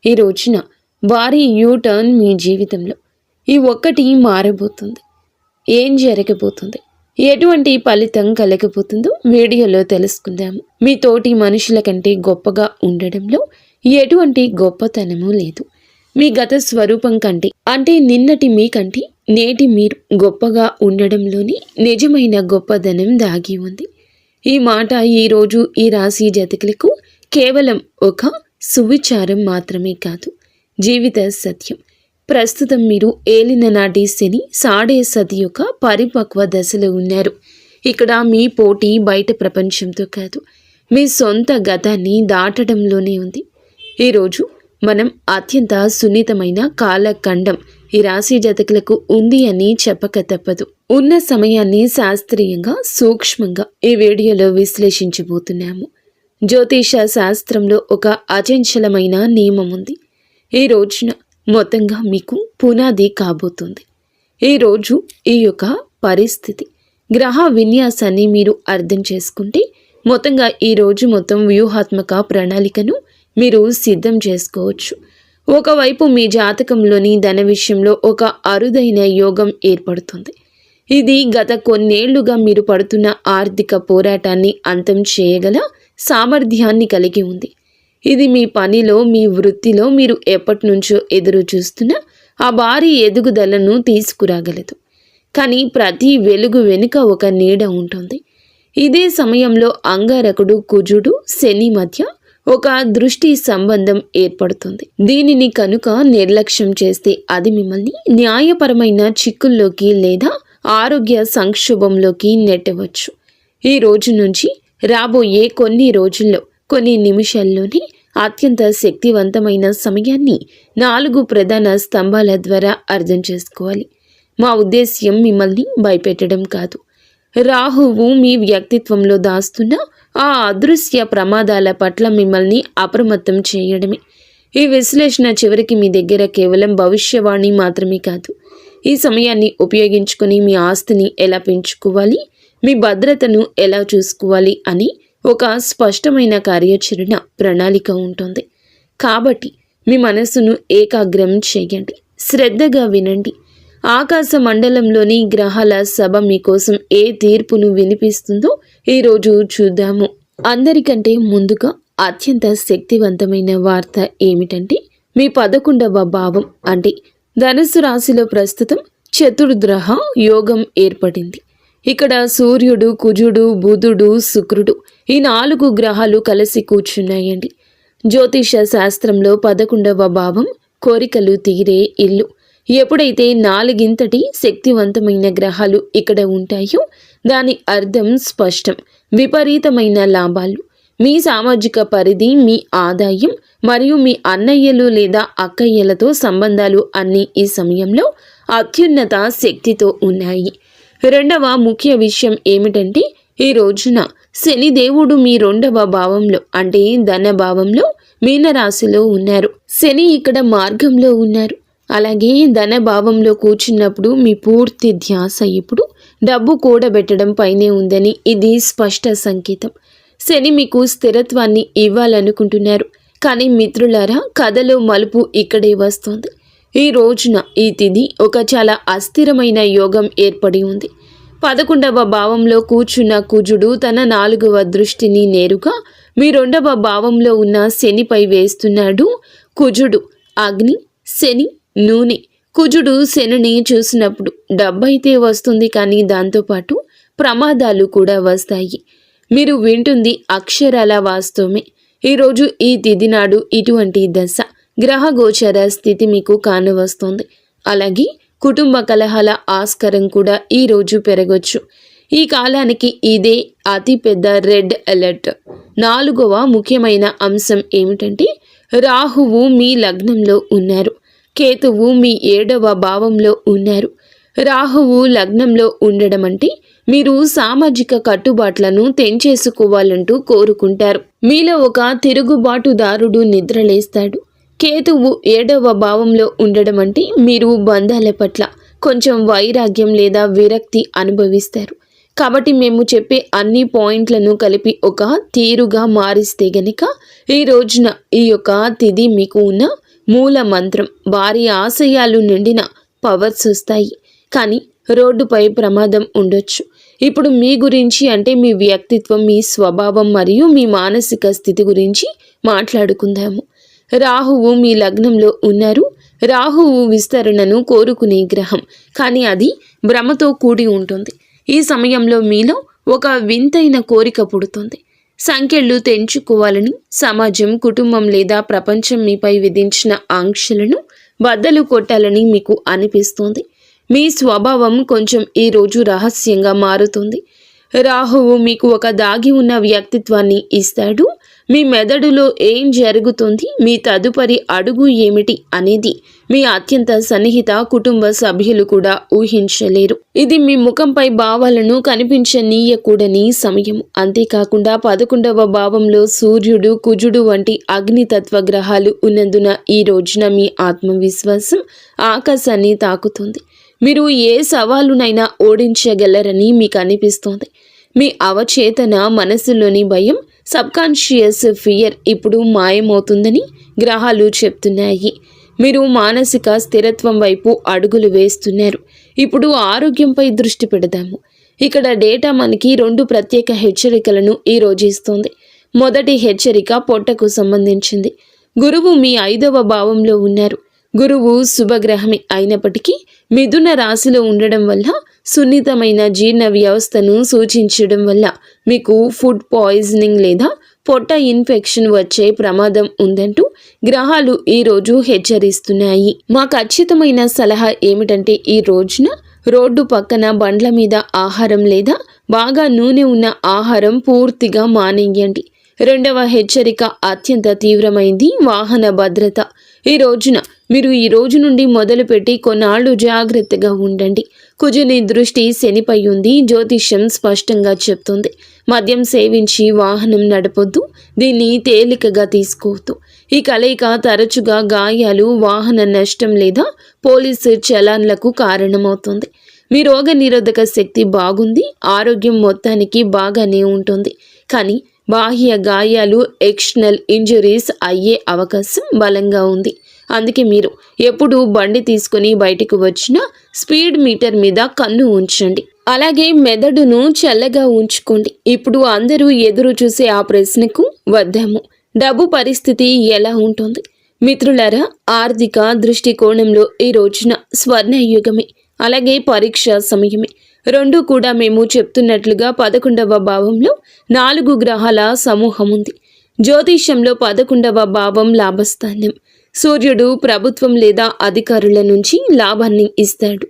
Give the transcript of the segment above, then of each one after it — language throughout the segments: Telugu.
ఈ రోజున భారీ యూటర్న్ మీ జీవితంలో. ఈ ఒక్కటి మారబోతుంది. ఏం జరగబోతుంది, ఎటువంటి ఫలితం కలగబోతుందో వీడియోలో తెలుసుకుందాము. మీ తోటి మనుషుల కంటే గొప్పగా ఉండడంలో ఎటువంటి గొప్పతనము లేదు. మీ గత స్వరూపం కంటే, అంటే నిన్నటి మీకంటే నేటి మీరు గొప్పగా ఉండడంలోని నిజమైన గొప్పదనం దాగి ఉంది. ఈ మాట ఈరోజు ఈ రాశి జాతకులకు కేవలం ఒక సువిచారం మాత్రమే కాదు, జీవిత సత్యం. ప్రస్తుతం మీరు ఏలిన నాటి శని సాడే సతి యొక్క పరిపక్వ దశలో ఉన్నారు. ఇక్కడ మీ పోటీ బయట ప్రపంచంతో కాదు, మీ సొంత గతాన్ని దాటడంలోనే ఉంది. ఈరోజు మనం అత్యంత సున్నితమైన కాలఖండం ఈ రాశి జాతకులకు ఉంది అని చెప్పక తప్పదు. ఉన్న సమయాన్ని శాస్త్రీయంగా సూక్ష్మంగా ఈ వీడియోలో విశ్లేషించబోతున్నాము. జ్యోతిష శాస్త్రంలో ఒక అచంచలమైన నియమం ఉంది. ఈ రోజున మొత్తంగా మీకు పునాది కాబోతుంది. ఈరోజు ఈ యొక్క పరిస్థితి గ్రహ విన్యాసాన్ని మీరు అర్థం చేసుకుంటే మొత్తంగా ఈరోజు మొత్తం వ్యూహాత్మక ప్రణాళికను మీరు సిద్ధం చేసుకోవచ్చు. ఒకవైపు మీ జాతకంలోని ధన విషయంలో ఒక అరుదైన యోగం ఏర్పడుతుంది. ఇది గత కొన్నేళ్లుగా మీరు పడుతున్న ఆర్థిక పోరాటాన్ని అంతం చేయగల సామర్థ్యాన్ని కలిగి ఉంది. ఇది మీ పనిలో, మీ వృత్తిలో మీరు ఎప్పటి నుంచో ఎదురు చూస్తున్న ఆ భారీ ఎదుగుదలను తీసుకురాగలదు. కానీ ప్రతి వెలుగు వెనుక ఒక నీడ ఉంటుంది. ఇదే సమయంలో అంగారకుడు, కుజుడు, శని మధ్య ఒక దృష్టి సంబంధం ఏర్పడుతుంది. దీనిని కనుక నిర్లక్ష్యం చేస్తే అది మిమ్మల్ని న్యాయపరమైన చిక్కుల్లోకి లేదా ఆరోగ్య సంక్షోభంలోకి నెట్టవచ్చు. ఈ రోజు నుంచి రాబోయే కొన్ని రోజుల్లో, కొన్ని నిమిషాల్లోనే అత్యంత శక్తివంతమైన సమయాన్ని 4 ప్రధాన స్తంభాల ద్వారా అర్థం చేసుకోవాలి. మా ఉద్దేశ్యం మిమ్మల్ని భయపెట్టడం కాదు. రాహువు మీ వ్యక్తిత్వంలో దాస్తున్న ఆ అదృశ్య ప్రమాదాల పట్ల మిమ్మల్ని అప్రమత్తం చేయడమే. ఈ విశ్లేషణ చివరికి మీ దగ్గర కేవలం భవిష్యవాణి మాత్రమే కాదు, ఈ సమయాన్ని ఉపయోగించుకొని మీ ఆస్తిని ఎలా పెంచుకోవాలి, మీ భద్రతను ఎలా చూసుకోవాలి అని ఒక స్పష్టమైన కార్యాచరణ ప్రణాళిక ఉంటుంది. కాబట్టి మీ మనస్సును ఏకాగ్రం చేయండి, శ్రద్ధగా వినండి. ఆకాశ మండలంలోని గ్రహాల సభ మీకోసం ఏ తీర్పును వినిపిస్తుందో ఈరోజు చూద్దాము. అందరికంటే ముందుగా అత్యంత శక్తివంతమైన వార్త ఏమిటంటే, మీ 11వ భావం అంటే ధనుసు రాశిలో ప్రస్తుతం చతుర్గ్రహ యోగం ఏర్పడింది. ఇక్కడ సూర్యుడు, కుజుడు, బుధుడు, శుక్రుడు ఈ 4 గ్రహాలు కలిసి కూర్చున్నాయండి. జ్యోతిష శాస్త్రంలో 11వ భావం కోరికలు తీరే ఇల్లు. ఎప్పుడైతే 4 శక్తివంతమైన గ్రహాలు ఇక్కడ ఉంటాయో దాని అర్థం స్పష్టం. విపరీతమైన లాభాలు, మీ సామాజిక పరిధి, మీ ఆదాయం మరియు మీ అన్నయ్యలు లేదా అక్కయ్యలతో సంబంధాలు అన్నీ ఈ సమయంలో అత్యున్నత శక్తితో ఉన్నాయి. రెండవ ముఖ్య విషయం ఏమిటంటే, ఈ రోజున శనిదేవుడు మీ 2వ భావంలో అంటే ధన భావంలో మీనరాశిలో ఉన్నారు. శని ఇక్కడ మార్గంలో ఉన్నారు. అలాగే ధన భావంలో కూర్చున్నప్పుడు మీ పూర్తి ధ్యాస ఇప్పుడు డబ్బు కూడబెట్టడం పైనే ఉందని ఇది స్పష్ట సంకేతం. శని మీకు స్థిరత్వాన్ని ఇవ్వాలనుకుంటున్నారు. కానీ మిత్రులారా, కథలో మలుపు ఇక్కడే వస్తుంది. ఈ రోజున ఈ తిథి ఒక చాలా అస్థిరమైన యోగం ఏర్పడి ఉంది. 11వ భావంలో కూర్చున్న కుజుడు తన 4వ దృష్టిని నేరుగా మీ 2వ భావంలో ఉన్న శనిపై వేస్తున్నాడు. కుజుడు అగ్ని, శని నూనె. కుజుడు శనిని చూసినప్పుడు డబ్బైతే వస్తుంది, కానీ దాంతోపాటు ప్రమాదాలు కూడా వస్తాయి. మీరు వింటుంది అక్షరాల వాస్తవమే. ఈరోజు ఈ తిథి నాడు ఇటువంటి దశ గ్రహ గోచర స్థితి మీకు కానవస్తుంది. అలాగే కుటుంబ కలహాల ఆస్కారం కూడా ఈరోజు పెరగొచ్చు. ఈ కాలానికి ఇదే అతిపెద్ద రెడ్ అలర్ట్. 4వ ముఖ్యమైన అంశం ఏమిటంటే, రాహువు మీ లగ్నంలో ఉన్నారు, కేతువు మీ 7వ భావంలో ఉన్నారు. రాహువు లగ్నంలో ఉండడం అంటే మీరు సామాజిక కట్టుబాట్లను తెంచేసుకోవాలంటూ కోరుకుంటారు. మీలో ఒక తిరుగుబాటుదారుడు నిద్రలేస్తాడు. కేతువు 7వ భావంలో ఉండడం అంటే మీరు బంధాల పట్ల కొంచెం వైరాగ్యం లేదా విరక్తి అనుభవిస్తారు. కాబట్టి మేము చెప్పే అన్ని పాయింట్లను కలిపి ఒక తీరుగా మారిస్తే గనక ఈ రోజున ఈ యొక్క తిథి మీకు ఉన్న మూల మంత్రం, భారీ ఆశయాలు నిండిన పవర్స్ వస్తాయి. కానీ రోడ్డుపై ప్రమాదం ఉండొచ్చు. ఇప్పుడు మీ గురించి అంటే మీ వ్యక్తిత్వం, మీ స్వభావం మరియు మీ మానసిక స్థితి గురించి మాట్లాడుకుందాము. రాహువు మీ లగ్నంలో ఉన్నారు. రాహువు విస్తరణను కోరుకునే గ్రహం, కానీ అది భ్రమతో కూడి ఉంటుంది. ఈ సమయంలో మీలో ఒక వింతైన కోరిక పుడుతుంది. సంఖ్యలు తెంచుకోవాలని, సమాజం, కుటుంబం లేదా ప్రపంచం మీపై విధించిన ఆంక్షలను బద్దలు కొట్టాలని మీకు అనిపిస్తుంది. మీ స్వభావం కొంచెం ఈరోజు రహస్యంగా మారుతుంది. రాహువు మీకు ఒక దాగి ఉన్న వ్యక్తిత్వాన్ని ఇస్తాడు. మీ మెదడులో ఏం జరుగుతుంది, మీ తదుపరి అడుగు ఏమిటి అనేది మీ అత్యంత సన్నిహిత కుటుంబ సభ్యులు కూడా ఊహించలేరు. ఇది మీ ముఖంపై భావాలను కనిపించనీయకూడని సమయం. అంతేకాకుండా 11వ భావంలో సూర్యుడు, కుజుడు వంటి అగ్నితత్వ గ్రహాలు ఉన్నందున ఈ రోజున మీ ఆత్మవిశ్వాసం ఆకాశాన్ని తాకుతుంది. మీరు ఏ సవాలునైనా ఓడించగలరని మీకు అనిపిస్తోంది. మీ అవచేతన మనసులోని భయం, సబ్కాన్షియస్ ఫియర్ ఇప్పుడు మాయమవుతుందని గ్రహాలు చెప్తున్నాయి. మీరు మానసిక స్థిరత్వం వైపు అడుగులు వేస్తున్నారు. ఇప్పుడు ఆరోగ్యంపై దృష్టి పెడదాము. ఇక్కడ డేటా మనకి 2 ప్రత్యేక హెచ్చరికలను ఈరోజు ఇస్తుంది. మొదటి హెచ్చరిక పొట్టకు సంబంధించింది. గురువు మీ 5వ భావంలో ఉన్నారు. గురువు శుభగ్రహమే అయినప్పటికీ మిథున రాశిలో ఉండడం వల్ల, సున్నితమైన జీర్ణ వ్యవస్థను సూచించడం వల్ల మీకు ఫుడ్ పాయిజనింగ్ లేదా పొట్ట ఇన్ఫెక్షన్ వచ్చే ప్రమాదం ఉందంటూ గ్రహాలు ఈరోజు హెచ్చరిస్తున్నాయి. మా ఖచ్చితమైన సలహా ఏమిటంటే ఈ రోజున రోడ్డు పక్కన బండ్ల మీద ఆహారం లేదా బాగా నూనె ఉన్న ఆహారం పూర్తిగా మానేయండి. రెండవ హెచ్చరిక అత్యంత తీవ్రమైంది, వాహన భద్రత. మీరు ఈ రోజు నుండి మొదలుపెట్టి కొన్నాళ్ళు జాగ్రత్తగా ఉండండి. కుజుని దృష్టి శనిపై ఉంది. జ్యోతిష్యం స్పష్టంగా చెప్తుంది, మద్యం సేవించి వాహనం నడపొద్దు, దీన్ని తేలికగా తీసుకోవద్దు. ఈ కలయిక తరచుగా గాయాలు, వాహన నష్టం లేదా పోలీసు చలాన్లకు కారణమవుతుంది. మీ రోగ నిరోధక శక్తి బాగుంది, ఆరోగ్యం మొత్తానికి బాగానే ఉంటుంది. కానీ బాహ్య గాయాలు, ఎక్స్టర్నల్ ఇంజురీస్ అయ్యే అవకాశం బలంగా ఉంది. అందుకే మీరు ఎప్పుడు బండి తీసుకుని బయటకు వచ్చినా స్పీడ్ మీటర్ మీద కన్ను ఉంచండి. అలాగే మెదడును చల్లగా ఉంచుకోండి. ఇప్పుడు అందరూ ఎదురు చూసే ఆ ప్రశ్నకు వద్దాము. డబ్బు పరిస్థితి ఎలా ఉంటుంది? మిత్రులారా, ఆర్థిక దృష్టికోణంలో ఈ రోజున స్వర్ణయుగమే, అలాగే పరీక్ష సమయమే. 2 కూడా మేము చెప్తున్నట్లుగా 11వ భావంలో 4 గ్రహాల సమూహం ఉంది. జ్యోతిష్యంలో 11వ భావం లాభస్థానం. సూర్యుడు ప్రభుత్వం లేదా అధికారుల నుంచి లాభాన్ని ఇస్తాడు.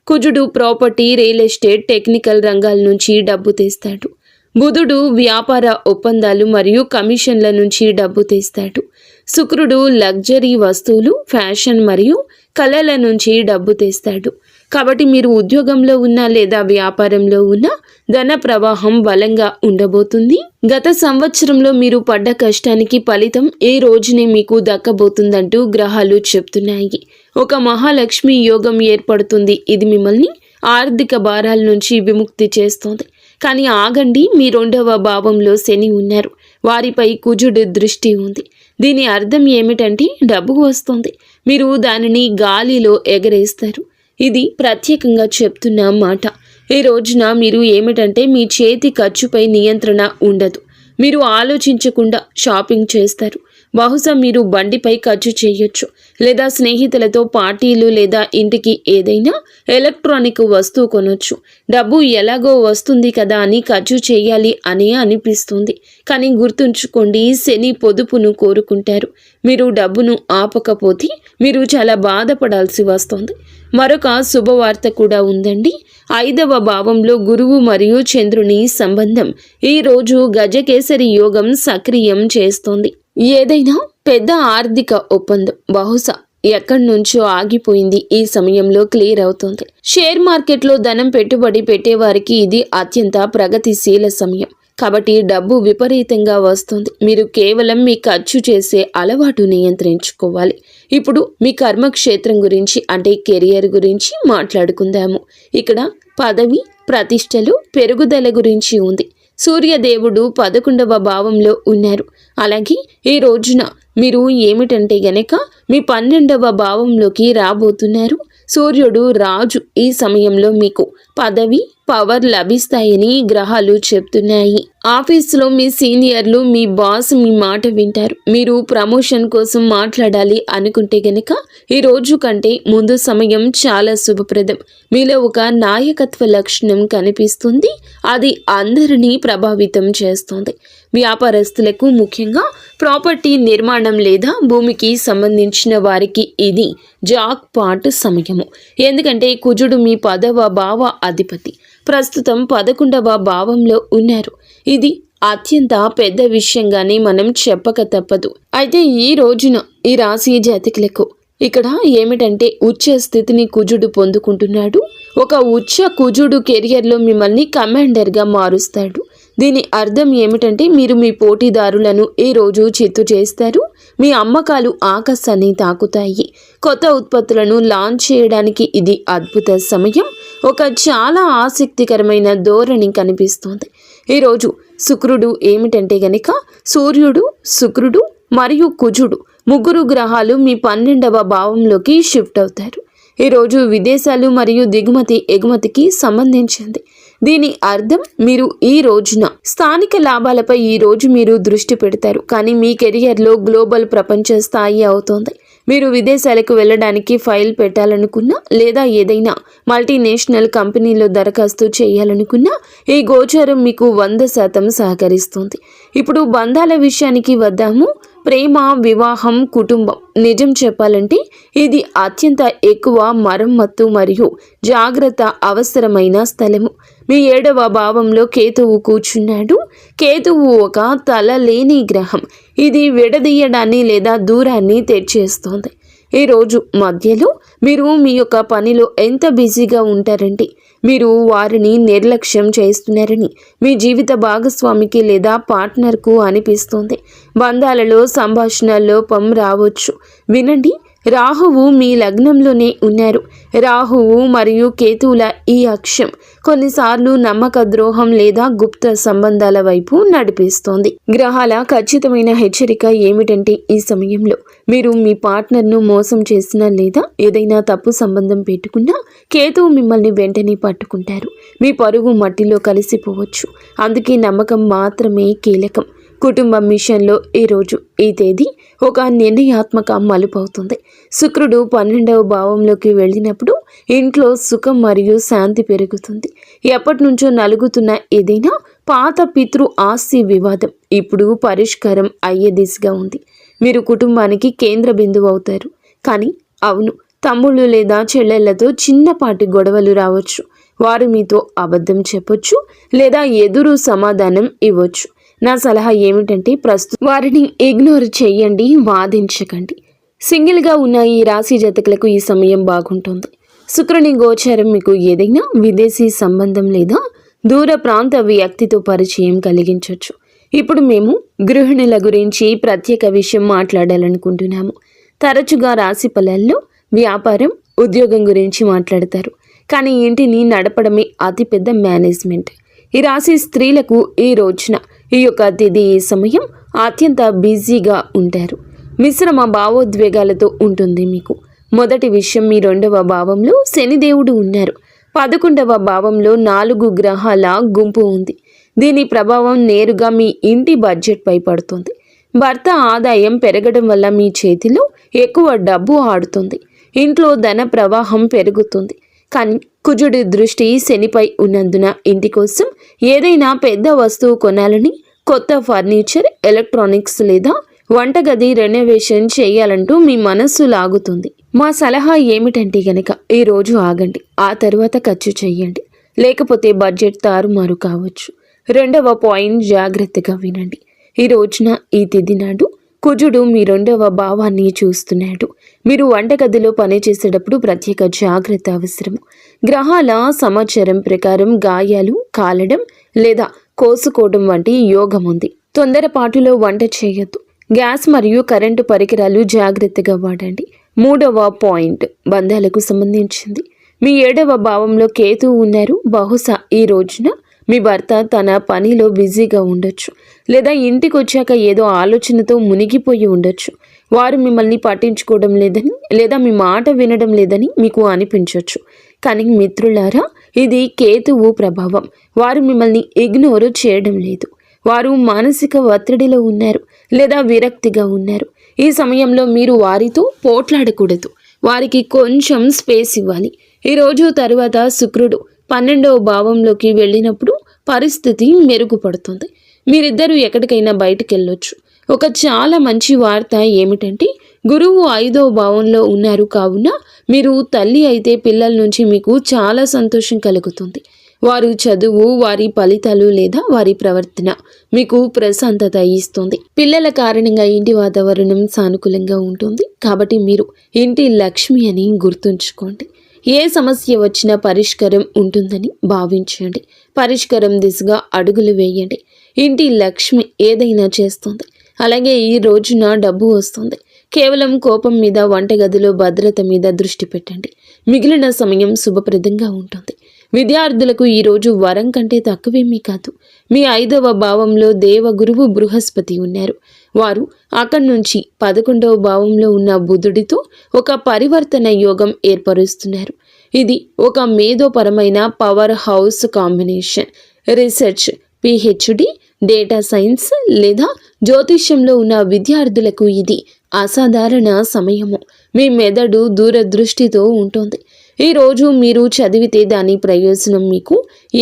కుజుడు ప్రాపర్టీ, రియల్ ఎస్టేట్, టెక్నికల్ రంగాల నుంచి డబ్బు తెస్తాడు. బుధుడు వ్యాపార ఒప్పందాలు మరియు కమిషన్ల నుంచి డబ్బు తెస్తాడు. శుక్రుడు లగ్జరీ వస్తువులు, ఫ్యాషన్ మరియు కళల నుంచి డబ్బు తెస్తాడు. కాబట్టి మీరు ఉద్యోగంలో ఉన్నా లేదా వ్యాపారంలో ఉన్నా ధన ప్రవాహం బలంగా ఉండబోతుంది. గత సంవత్సరంలో మీరు పడ్డ కష్టానికి ఫలితం ఈ రోజునే మీకు దక్కబోతుందంటూ గ్రహాలు చెప్తున్నాయి. ఒక మహాలక్ష్మి యోగం ఏర్పడుతుంది. ఇది మిమ్మల్ని ఆర్థిక భారాల నుంచి విముక్తి చేస్తుంది. కానీ ఆగండి, మీ 2వ భావంలో శని ఉన్నారు. వారిపై కుజుడి దృష్టి ఉంది. దీని అర్థం ఏమిటంటే డబ్బు వస్తుంది, మీరు దానిని గాలిలో ఎగరేస్తారు. ఇది ప్రత్యేకంగా చెప్తున్న మాట. ఈ రోజున మీరు ఏమిటంటే మీ చేతి ఖర్చుపై నియంత్రణ ఉండదు. మీరు ఆలోచించకుండా షాపింగ్ చేస్తారు. బహుశా మీరు బండిపై ఖర్చు చేయొచ్చు, లేదా స్నేహితులతో పార్టీలు లేదా ఇంటికి ఏదైనా ఎలక్ట్రానిక్ వస్తువు కొనొచ్చు. డబ్బు ఎలాగో వస్తుంది కదా అని ఖర్చు చేయాలి అని అనిపిస్తుంది. కానీ గుర్తుంచుకోండి, శని పొదుపును కోరుకుంటారు. మీరు డబ్బును ఆపకపోతే మీరు చాలా బాధపడాల్సి వస్తుంది. మరొక శుభవార్త కూడా ఉందండి. 5వ భావంలో గురువు మరియు చంద్రుని సంబంధం ఈ రోజు గజకేసరి యోగం సక్రియం చేస్తోంది. ఏదైనా పెద్ద ఆర్థిక ఒప్పందం బహుశా ఎక్కడి నుంచో ఆగిపోయింది ఈ సమయంలో క్లియర్ అవుతుంది. షేర్ మార్కెట్లో ధనం పెట్టుబడి పెట్టేవారికి ఇది అత్యంత ప్రగతిశీల సమయం. కాబట్టి డబ్బు విపరీతంగా వస్తుంది. మీరు కేవలం మీ ఖర్చు చేసే అలవాటు నియంత్రించుకోవాలి. ఇప్పుడు మీ కర్మక్షేత్రం గురించి అంటే కెరియర్ గురించి మాట్లాడుకుందాము. ఇక్కడ పదవి, ప్రతిష్టలు, పెరుగుదల గురించి ఉంది. సూర్యదేవుడు 11వ భావంలో ఉన్నారు. అలాగే ఈ రోజున మీరు ఏమిటంటే గనక మీ 12వ భావంలోకి రాబోతున్నారు. సూర్యుడు రాజు. ఈ సమయంలో మీకు పదవి పవర్ లభిస్తాయని గ్రహాలు చెప్తున్నాయి. ఆఫీసులో మీ సీనియర్లు మీ బాస్ మీ మాట వింటారు. మీరు ప్రమోషన్ కోసం మాట్లాడాలి అనుకుంటే గనక ఈ రోజు కంటే ముందు సమయం చాలా శుభప్రదం. మీలో ఒక నాయకత్వ లక్షణం కనిపిస్తుంది. అది అందరినీ ప్రభావితం చేస్తుంది. వ్యాపారస్తులకు ముఖ్యంగా ప్రాపర్టీ నిర్మాణం లేదా భూమికి సంబంధించిన వారికి ఇది జాక్ పాట్ సమయము. ఎందుకంటే కుజుడు మీ 10వ భావ అధిపతి ప్రస్తుతం 11వ భావంలో ఉన్నారు. ఇది అత్యంత పెద్ద విషయంగానే మనం చెప్పక తప్పదు. అయితే ఈ రోజున ఈ రాశి జాతకులకు ఇక్కడ ఏమిటంటే ఉచ్చ స్థితిని కుజుడు పొందుకుంటున్నాడు. ఒక ఉచ్చ కుజుడు కెరియర్లో మిమ్మల్ని కమాండర్గా మారుస్తాడు. దీని అర్థం ఏమిటంటే మీరు మీ పోటీదారులను ఈ రోజు చిత్తు చేస్తారు. మీ అమ్మకాలు ఆకాశాన్ని తాకుతాయి. కొత్త ఉత్పత్తులను లాంచ్ చేయడానికి ఇది అద్భుత సమయం. ఒక చాలా ఆసక్తికరమైన ధోరణి కనిపిస్తోంది. ఈరోజు శుక్రుడు ఏమిటంటే గనక సూర్యుడు, శుక్రుడు మరియు కుజుడు ముగ్గురు గ్రహాలు మీ 12వ భావంలోకి షిఫ్ట్ అవుతారు. ఈరోజు విదేశాలు మరియు దిగుమతి ఎగుమతికి సంబంధించింది. దీని అర్థం మీరు ఈ రోజున స్థానిక లాభాలపై ఈ రోజు మీరు దృష్టి పెడతారు. కానీ మీ కెరియర్లో గ్లోబల్ ప్రపంచ స్థాయి అవుతోంది. మీరు విదేశాలకు వెళ్ళడానికి ఫైల్ పెట్టాలనుకున్నా లేదా ఏదైనా మల్టీనేషనల్ కంపెనీలో దరఖాస్తు చేయాలనుకున్నా ఈ గోచారం మీకు 100% సహకరిస్తుంది. ఇప్పుడు బంధాల విషయానికి వద్దాము. ప్రేమ, వివాహం, కుటుంబం. నిజం చెప్పాలంటే ఇది అత్యంత ఎక్కువ మరమ్మత్తు మరియు జాగ్రత్త అవసరమైన స్థలము. మీ 7వ భావంలో కేతువు కూర్చున్నాడు. కేతువు ఒక తల లేని గ్రహం. ఇది విడదీయడాన్ని లేదా దూరాన్ని తెచ్చేస్తోంది. ఈరోజు మధ్యలో మీరు మీ యొక్క పనిలో ఎంత బిజీగా ఉంటారంటే మీరు వారిని నిర్లక్ష్యం చేస్తున్నారని మీ జీవిత భాగస్వామికి లేదా పార్ట్నర్కు అనిపిస్తుంది. బంధాలలో సంభాషణ లోపం రావచ్చు. వినండి, రాహువు మీ లగ్నంలోనే ఉన్నారు. రాహువు మరియు కేతువుల ఈ అక్షం కొన్నిసార్లు నమ్మక ద్రోహం లేదా గుప్త సంబంధాల వైపు నడిపిస్తోంది. గ్రహాల ఖచ్చితమైన హెచ్చరిక ఏమిటంటే ఈ సమయంలో మీరు మీ పార్ట్నర్ను మోసం చేసినా లేదా ఏదైనా తప్పు సంబంధం పెట్టుకున్నా కేతువు మిమ్మల్ని వెంటనే పట్టుకుంటారు. మీ పరుగు మట్టిలో కలిసిపోవచ్చు. అందుకే నమ్మకం మాత్రమే కీలకం. కుటుంబం మిషన్లో ఈరోజు ఈ తేదీ ఒక నిర్ణయాత్మక మలుపు అవుతుంది. శుక్రుడు 12వ భావంలోకి వెళ్ళినప్పుడు ఇంట్లో సుఖం మరియు శాంతి పెరుగుతుంది. ఎప్పటి నుంచో నలుగుతున్న ఏదైనా పాత పితృ ఆస్తి వివాదం ఇప్పుడు పరిష్కారం అయ్యే దిశగా ఉంది. మీరు కుటుంబానికి కేంద్ర బిందువు అవుతారు. కానీ అవును, తమ్ముళ్ళు లేదా చెల్లెళ్లతో చిన్నపాటి గొడవలు రావచ్చు. వారు మీతో అబద్ధం చెప్పొచ్చు లేదా ఎదురు సమాధానం ఇవ్వచ్చు. నా సలహా ఏమిటంటే ప్రస్తుతం వారిని ఇగ్నోర్ చేయండి, వాదించకండి. సింగిల్గా ఉన్న ఈ రాశి జాతకులకు ఈ సమయం బాగుంటుంది. శుక్రుని గోచారం మీకు ఏదైనా విదేశీ సంబంధం లేదా దూర ప్రాంత వ్యక్తితో పరిచయం కలిగించవచ్చు. ఇప్పుడు మేము గృహిణుల గురించి ప్రత్యేక విషయం మాట్లాడాలనుకుంటున్నాము. తరచుగా రాశి ఫలాల్లో వ్యాపారం, ఉద్యోగం గురించి మాట్లాడతారు. కానీ ఇంటిని నడపడమే అతిపెద్ద మేనేజ్మెంట్. ఈ రాశి స్త్రీలకు ఈ రోజున ఈ యొక్క తిథి సమయం అత్యంత బిజీగా ఉంటారు. మిశ్రమ భావోద్వేగాలతో ఉంటుంది మీకు. మొదటి విషయం, మీ 2వ భావంలో శనిదేవుడు ఉన్నారు. 11వ భావంలో 4 గ్రహాల గుంపు ఉంది. దీని ప్రభావం నేరుగా మీ ఇంటి బడ్జెట్పై పడుతుంది. భర్త ఆదాయం పెరగడం వల్ల మీ చేతిలో ఎక్కువ డబ్బు ఆడుతుంది. ఇంట్లో ధన ప్రవాహం పెరుగుతుంది. కానీ కుజుడి దృష్టి శనిపై ఉన్నందున ఇంటి కోసం ఏదైనా పెద్ద వస్తువు కొనాలని, కొత్త ఫర్నిచర్, ఎలక్ట్రానిక్స్ లేదా వంటగది రెనోవేషన్ చేయాలంటూ మీ మనస్సు లాగుతుంది. మా సలహా ఏమిటంటే గనక ఈ రోజు ఆగండి, ఆ తర్వాత ఖర్చు చేయండి. లేకపోతే బడ్జెట్ తారుమారు కావచ్చు. 2వ పాయింట్, జాగ్రత్తగా వినండి. ఈ రోజున ఈ తిథి నాడు కుజుడు మీ 2వ భావాన్ని చూస్తున్నాడు. మీరు వంటగదిలో పనిచేసేటప్పుడు ప్రత్యేక జాగ్రత్త అవసరము. గ్రహాల సమాచారం ప్రకారం గాయాలు, కాలడం లేదా కోసుకోవడం వంటి యోగం ఉంది. తొందరపాటులో వంట చేయొద్దు. గ్యాస్ మరియు కరెంటు పరికరాలు జాగ్రత్తగా వాడండి. 3వ పాయింట్, బంధాలకు సంబంధించింది. మీ 7వ భావంలో కేతువు ఉన్నారు. బహుశా ఈ రోజున మీ భర్త తన పనిలో బిజీగా ఉండొచ్చు, లేదా ఇంటికి వచ్చాక ఏదో ఆలోచనతో మునిగిపోయి ఉండొచ్చు. వారు మిమ్మల్ని పట్టించుకోవడం లేదని, లేదా మీ మాట వినడం లేదని మీకు అనిపించవచ్చు. కానీ మిత్రులారా, ఇది కేతువు ప్రభావం. వారు మిమ్మల్ని ఇగ్నోర్ చేయడం లేదు. వారు మానసిక ఒత్తిడిలో ఉన్నారు, లేదా విరక్తిగా ఉన్నారు. ఈ సమయంలో మీరు వారితో పోట్లాడకూడదు. వారికి కొంచెం స్పేస్ ఇవ్వాలి. ఈరోజు తరువాత శుక్రుడు 12వ భావంలోకి వెళ్ళినప్పుడు పరిస్థితి మెరుగుపడుతుంది. మీరిద్దరూ ఎక్కడికైనా బయటికి వెళ్ళొచ్చు. ఒక చాలా మంచి వార్త ఏమిటంటే, గురువు 5వ భావంలో ఉన్నారు. కావున మీరు తల్లి అయితే పిల్లల నుంచి మీకు చాలా సంతోషం కలుగుతుంది. వారు చదువు, వారి ఫలితాలు లేదా వారి ప్రవర్తన మీకు ప్రశాంతత ఇస్తుంది. పిల్లల కారణంగా ఇంటి వాతావరణం సానుకూలంగా ఉంటుంది. కాబట్టి మీరు ఇంటి లక్ష్మి అని గుర్తుంచుకోండి. ఏ సమస్య వచ్చినా పరిష్కారం ఉంటుందని భావించండి. పరిష్కారం దిశగా అడుగులు వేయండి. ఇంటి లక్ష్మి ఏదైనా చేస్తుంది. అలాగే ఈ రోజున డబ్బు వస్తుంది. కేవలం కోపం మీద, వంటగదిలో భద్రత మీద దృష్టి పెట్టండి. మిగిలిన సమయం శుభప్రదంగా ఉంటుంది. విద్యార్థులకు ఈరోజు వరం కంటే తక్కువేమీ కాదు. మీ 5వ భావంలో దేవగురువు బృహస్పతి ఉన్నారు. వారు అక్కడి నుంచి 11వ భావంలో ఉన్న బుధుడితో ఒక పరివర్తన యోగం ఏర్పరుస్తున్నారు. ఇది ఒక మేధోపరమైన power house combination. Research, PhD, data science లేదా జ్యోతిష్యంలో ఉన్న విద్యార్థులకు ఇది అసాధారణ సమయము. మీ మెదడు దూరదృష్టితో ఉంటుంది. ఈరోజు మీరు చదివితే దాని ప్రయోజనం మీకు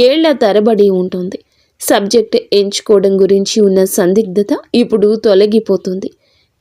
ఏళ్ల తరబడి ఉంటుంది. సబ్జెక్ట్ ఎంచుకోవడం గురించి ఉన్న సందిగ్ధత ఇప్పుడు తొలగిపోతుంది.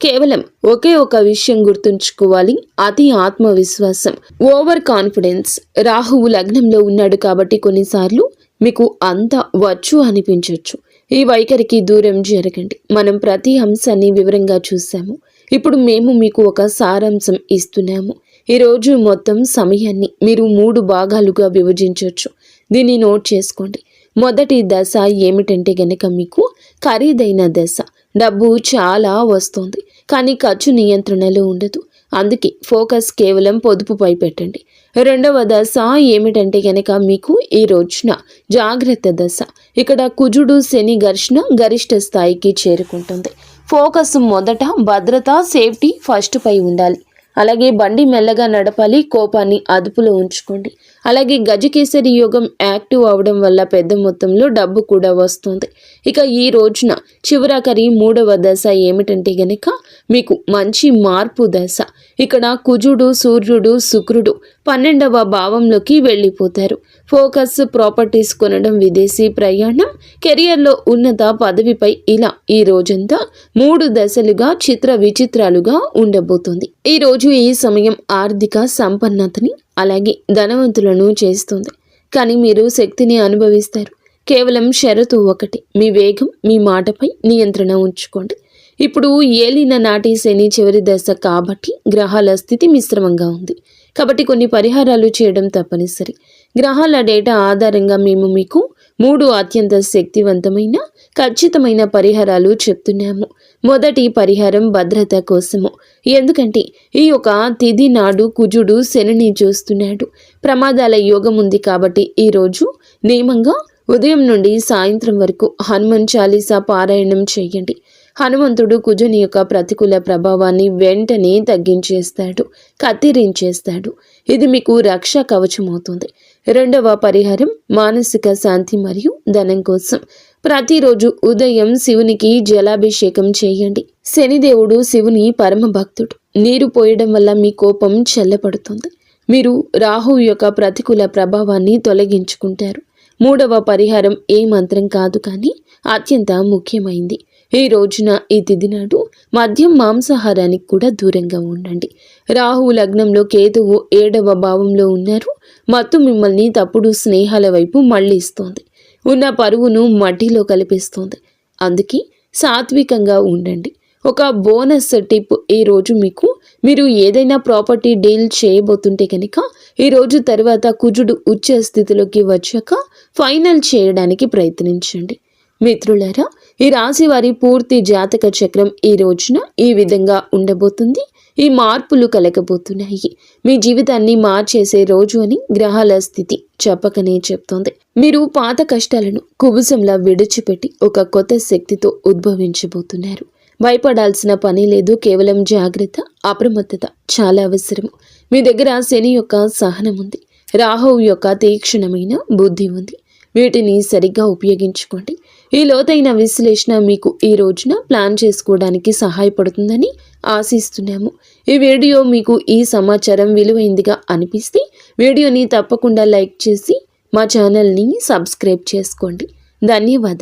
కేవలం ఒకే ఒక విషయం గుర్తుంచుకోవాలి, అతి ఆత్మవిశ్వాసం, ఓవర్ కాన్ఫిడెన్స్. రాహువు లగ్నంలో ఉన్నాడు కాబట్టి కొన్నిసార్లు మీకు అంతా వచ్చు అనిపించవచ్చు. ఈ వైఖరికి దూరం జరగండి. మనం ప్రతి అంశాన్ని వివరంగా చూసాము. ఇప్పుడు మేము మీకు ఒక సారాంశం ఇస్తున్నాము. ఈరోజు మొత్తం సమయాన్ని మీరు 3 భాగాలుగా విభజించవచ్చు. దీన్ని నోట్ చేసుకోండి. మొదటి దశ ఏమిటంటే గనక మీకు ఖరీదైన దశ. డబ్బు చాలా వస్తుంది, కానీ ఖర్చు నియంత్రణలో ఉండదు. అందుకే ఫోకస్ కేవలం పొదుపుపై పెట్టండి. రెండవ దశ ఏమిటంటే గనక మీకు ఈ రోజున జాగ్రత్త దశ. ఇక్కడ కుజుడు శని ఘర్షణ గరిష్ట స్థాయికి చేరుకుంటుంది. ఫోకస్ మొదట భద్రత, సేఫ్టీ ఫస్ట్ పై ఉండాలి. అలాగే బండి మెల్లగా నడపాలి. కోపాన్ని అదుపులో ఉంచుకోండి. అలాగే గజకేసరి యోగం యాక్టివ్ అవడం వల్ల పెద్ద మొత్తంలో డబ్బు కూడా వస్తుంది. ఇక ఈ రోజున చివరాఖరి 3వ దశ ఏమిటంటే గనక మీకు మంచి మార్పు దశ. ఇక్కడ కుజుడు, సూర్యుడు, శుక్రుడు 12వ భావంలోకి వెళ్ళిపోతారు. ఫోకస్, ప్రాపర్టీస్ కొనడం, విదేశీ ప్రయాణం, కెరియర్లో ఉన్నత పదవిపై ఇలా ఈ రోజంతా 3 దశలుగా చిత్ర విచిత్రాలుగా ఉండబోతుంది. ఈ రోజు ఈ సమయం ఆర్థిక సంపన్నతని అలాగే ధనవంతులను చేస్తుంది. కానీ మీరు శక్తిని అనుభవిస్తారు. కేవలం షరతు ఒకటి, మీ వేగం, మీ మాటపై నియంత్రణ ఉంచుకోండి. ఇప్పుడు ఏలిన నాటి శని చివరి దశ కాబట్టి గ్రహాల స్థితి మిశ్రమంగా ఉంది. కాబట్టి కొన్ని పరిహారాలు చేయడం తప్పనిసరి. గ్రహాల డేటా ఆధారంగా మేము మీకు 3 అత్యంత శక్తివంతమైన ఖచ్చితమైన పరిహారాలు చెప్తున్నాము. మొదటి పరిహారం భద్రత కోసము. ఎందుకంటే ఈ యొక్క తిథి నాడు కుజుడు శనిని చూస్తున్నాడు. ప్రమాదాల యోగం ఉంది కాబట్టి ఈరోజు నియమంగా ఉదయం నుండి సాయంత్రం వరకు హనుమాన్ చాలీసా పారాయణం చేయండి. హనుమంతుడు కుజుని యొక్క ప్రతికూల ప్రభావాన్ని వెంటనే తగ్గించేస్తాడు, కత్తిరించేస్తాడు. ఇది మీకు రక్ష కవచం అవుతుంది. రెండవ పరిహారం మానసిక శాంతి మరియు ధనం కోసం. ప్రతిరోజు ఉదయం శివునికి జలాభిషేకం చేయండి. శనిదేవుడు శివుని పరమ భక్తుడు. నీరు పోయడం వల్ల మీ కోపం చల్లబడుతుంది. మీరు రాహు యొక్క ప్రతికూల ప్రభావాన్ని తొలగించుకుంటారు. మూడవ పరిహారం ఏ మంత్రం కాదు, కానీ అత్యంత ముఖ్యమైంది. ఈ రోజున ఈ తిథి నాడు మద్యం, మాంసాహారానికి కూడా దూరంగా ఉండండి. రాహు లగ్నంలో కేతువు 7వ భావంలో ఉన్నారు. మత్తు మిమ్మల్ని తప్పుడు స్నేహాల వైపు మళ్లిస్తోంది. ఉన్న పరువును మట్టిలో కలిపిస్తోంది. అందుకే సాత్వికంగా ఉండండి. ఒక బోనస్ టిప్ ఈ రోజు మీకు, మీరు ఏదైనా ప్రాపర్టీ డీల్ చేయబోతుంటే కనుక ఈ రోజు తర్వాత కుజుడు ఉచ్చ స్థితిలోకి వచ్చాక ఫైనల్ చేయడానికి ప్రయత్నించండి. మిత్రులారా, ఈ రాశి వారి పూర్తి జాతక చక్రం ఈ రోజున ఈ విధంగా ఉండబోతుంది. ఈ మార్పులు కలగబోతున్నాయి. మీ జీవితాన్ని మార్చేసే రోజు అని గ్రహాల స్థితి చెప్పకనే చెప్తోంది. మీరు పాత కష్టాలను కుబుసంలా విడిచిపెట్టి ఒక కొత్త శక్తితో ఉద్భవించబోతున్నారు. భయపడాల్సిన పని లేదు. కేవలం జాగ్రత్త, అప్రమత్తత చాలా అవసరము. మీ దగ్గర శని యొక్క సహనం ఉంది. రాహువు యొక్క తీక్షణమైన బుద్ధి ఉంది. వీటిని సరిగ్గా ఉపయోగించుకోండి. ఈ లోతైన విశ్లేషణ మీకు ఈ రోజున ప్లాన్ చేసుకోవడానికి సహాయపడుతుందని ఆశిస్తున్నాము. ఈ వీడియో మీకు ఈ సమాచారం విలువైందిగా అనిపిస్తే వీడియోని తప్పకుండా లైక్ చేసి మా ఛానల్ని సబ్స్క్రైబ్ చేసుకోండి. ధన్యవాదాలు.